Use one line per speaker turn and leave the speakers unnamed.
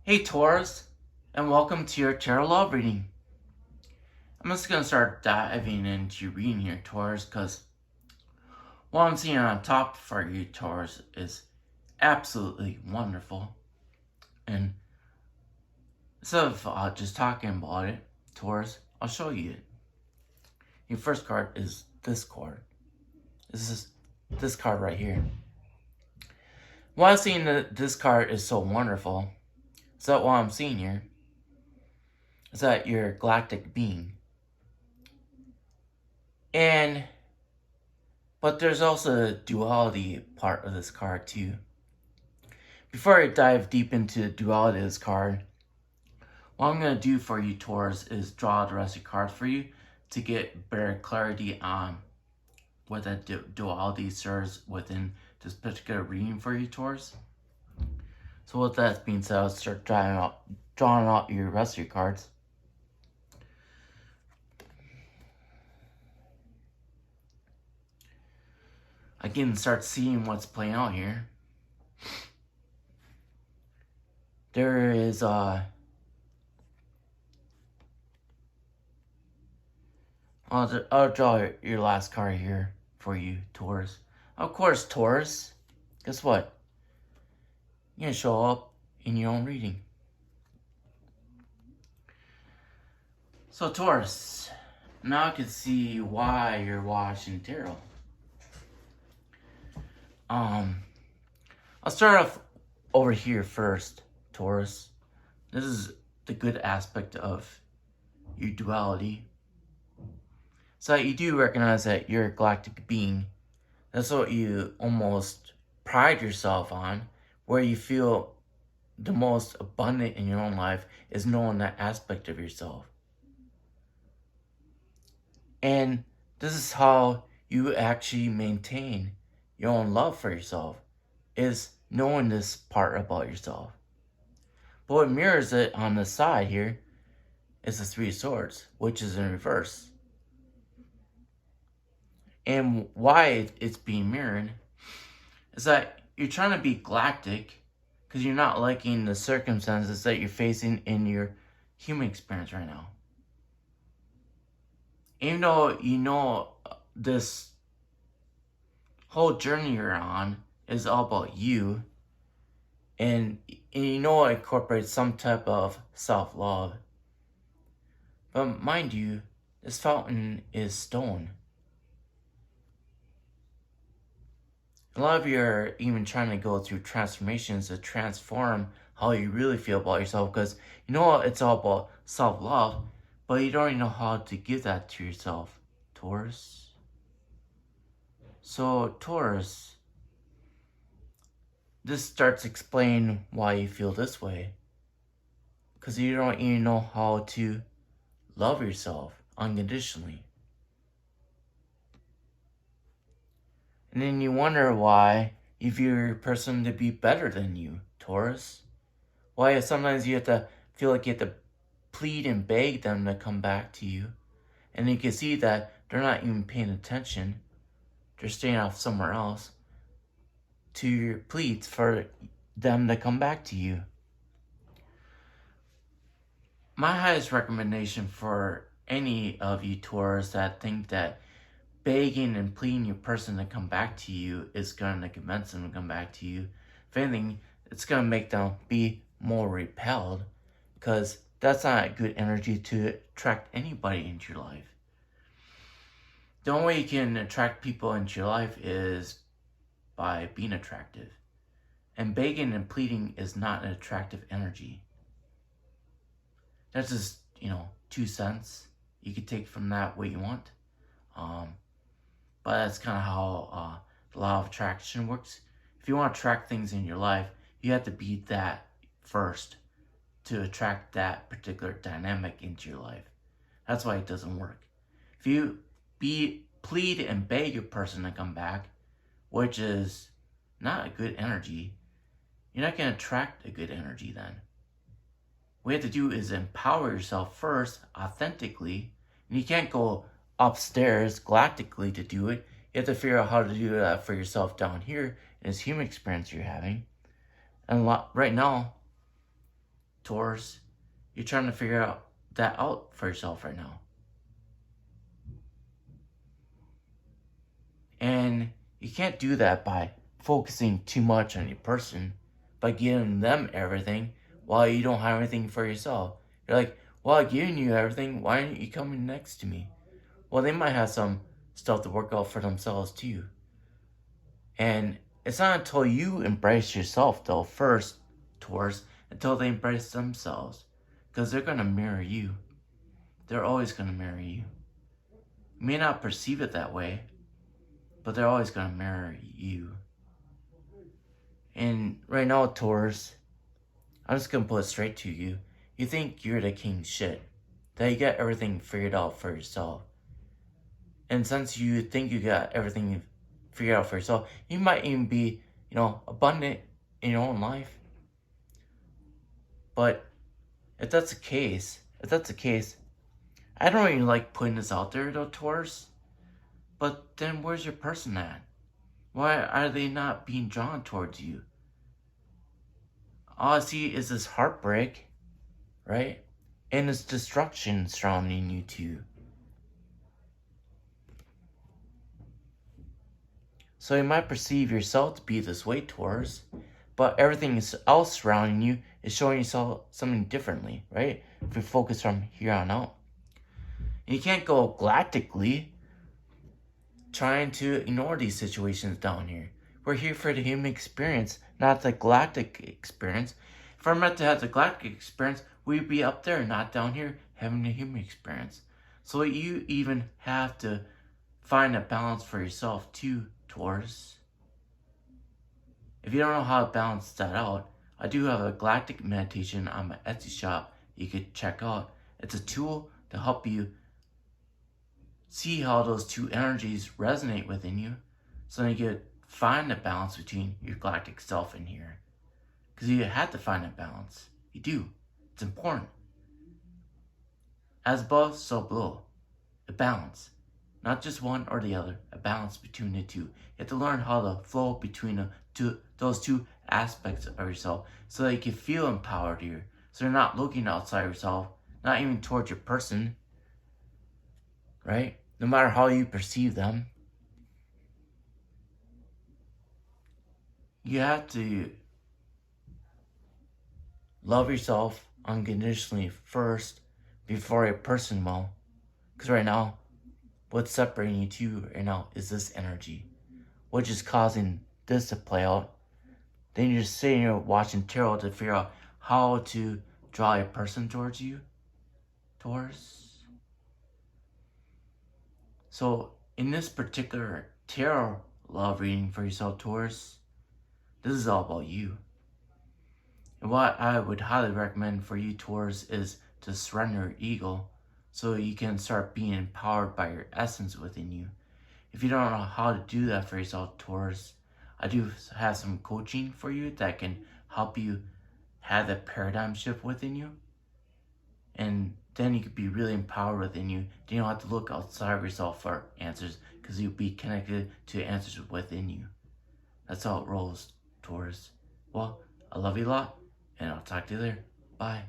Hey Taurus, and welcome to your tarot love reading. I'm just gonna start diving into your reading here, Taurus, because what I'm seeing on top for you, Taurus, is absolutely wonderful. And instead of just talking about it, Taurus, I'll show you it. Your first card is this card. This is this card right here. Why I'm seeing that this card is so wonderful, is that what I'm seeing here is that you're a galactic being. But there's also a duality part of this card too. Before I dive deep into the duality of this card, what I'm going to do for you, Taurus, is draw the rest of the cards for you to get better clarity on what that duality serves within this particular reading for you, Taurus. So with that being said, I'll start drawing out your rest of your cards. I can start seeing what's playing out here. There is I'll draw your last card here for you, Taurus. Of course, Taurus. Guess what? You're gonna show up in your own reading. So, Taurus, now I can see why you're watching tarot. I'll start off over here first, Taurus. This is the good aspect of your duality. So you do recognize that you're a galactic being. That's what you almost pride yourself on, where you feel the most abundant in your own life is knowing that aspect of yourself. And this is how you actually maintain your own love for yourself, is knowing this part about yourself. But what mirrors it on the side here is the Three of Swords, which is in reverse. And why it's being mirrored is that you're trying to be galactic because you're not liking the circumstances that you're facing in your human experience right now. Even though you know this whole journey you're on is all about you, and you know it incorporates some type of self-love. But mind you, this fountain is stone. A lot of you are even trying to go through transformations to transform how you really feel about yourself, because you know it's all about self-love, but you don't even know how to give that to yourself, Taurus. So, Taurus, this starts explaining why you feel this way, because you don't even know how to love yourself unconditionally. And then you wonder why you view your person to be better than you, Taurus. Why sometimes you have to feel like you have to plead and beg them to come back to you. And you can see that they're not even paying attention. They're staying off somewhere else to your pleas for them to come back to you. My highest recommendation for any of you Taurus that think that begging and pleading your person to come back to you is going to convince them to come back to you. If anything, it's going to make them be more repelled, because that's not good energy to attract anybody into your life. The only way you can attract people into your life is by being attractive. And begging and pleading is not an attractive energy. That's just, 2 cents. You can take from that what you want. But that's kind of how the law of attraction works. If you want to attract things in your life, you have to be that first to attract that particular dynamic into your life. That's why it doesn't work. If you plead and beg your person to come back, which is not a good energy, you're not going to attract a good energy then. What you have to do is empower yourself first, authentically, and you can't go upstairs galactically to do it. You have to figure out how to do that for yourself down here in this human experience you're having. And right now, Taurus. You're trying to figure out that out for yourself right now. And you can't do that by focusing too much on your person, by giving them everything while you don't have anything for yourself. You're like, well, I'm giving you everything, why aren't you coming next to me? Well, they might have some stuff to work out for themselves too. And it's not until you embrace yourself, though, first, Taurus, until they embrace themselves. Because they're going to mirror you. They're always going to mirror you. You may not perceive it that way, but they're always going to mirror you. And right now, Taurus, I'm just going to put it straight to you. You think you're the king shit. That you got everything figured out for yourself. And since you think you got everything figured out for yourself, you might even be, abundant in your own life. But if that's the case, I don't even like putting this out there though, Taurus. But then where's your person at? Why are they not being drawn towards you? All I see is this heartbreak, right? And this destruction surrounding you too. So you might perceive yourself to be this way, Taurus, but everything else surrounding you is showing yourself something differently, right? If you focus from here on out. And you can't go galactically trying to ignore these situations down here. We're here for the human experience, not the galactic experience. If we're meant to have the galactic experience, we'd be up there, not down here, having the human experience. So you even have to find a balance for yourself too, Taurus. If you don't know how to balance that out, I do have a galactic meditation on my Etsy shop you could check out. It's a tool to help you see how those two energies resonate within you, so that you could find the balance between your galactic self in here. Because you have to find that balance. You do. It's important. As above, so below. A balance. Not just one or the other. A balance between the two. You have to learn how to flow between those two aspects of yourself, so that you can feel empowered here. So you're not looking outside yourself, not even towards your person, right? No matter how you perceive them. You have to love yourself unconditionally first before your person will. Because right now, what's separating you two right now is this energy, which is causing this to play out. Then you're just sitting here watching tarot to figure out how to draw a person towards you, Taurus. So in this particular tarot love reading for yourself, Taurus, this is all about you. And what I would highly recommend for you, Taurus, is to surrender your ego so you can start being empowered by your essence within you. If you don't know how to do that for yourself, Taurus, I do have some coaching for you that can help you have that paradigm shift within you. And then you could be really empowered within you. Then you don't have to look outside of yourself for answers, because you'll be connected to answers within you. That's how it rolls, Taurus. Well, I love you a lot, and I'll talk to you later. Bye.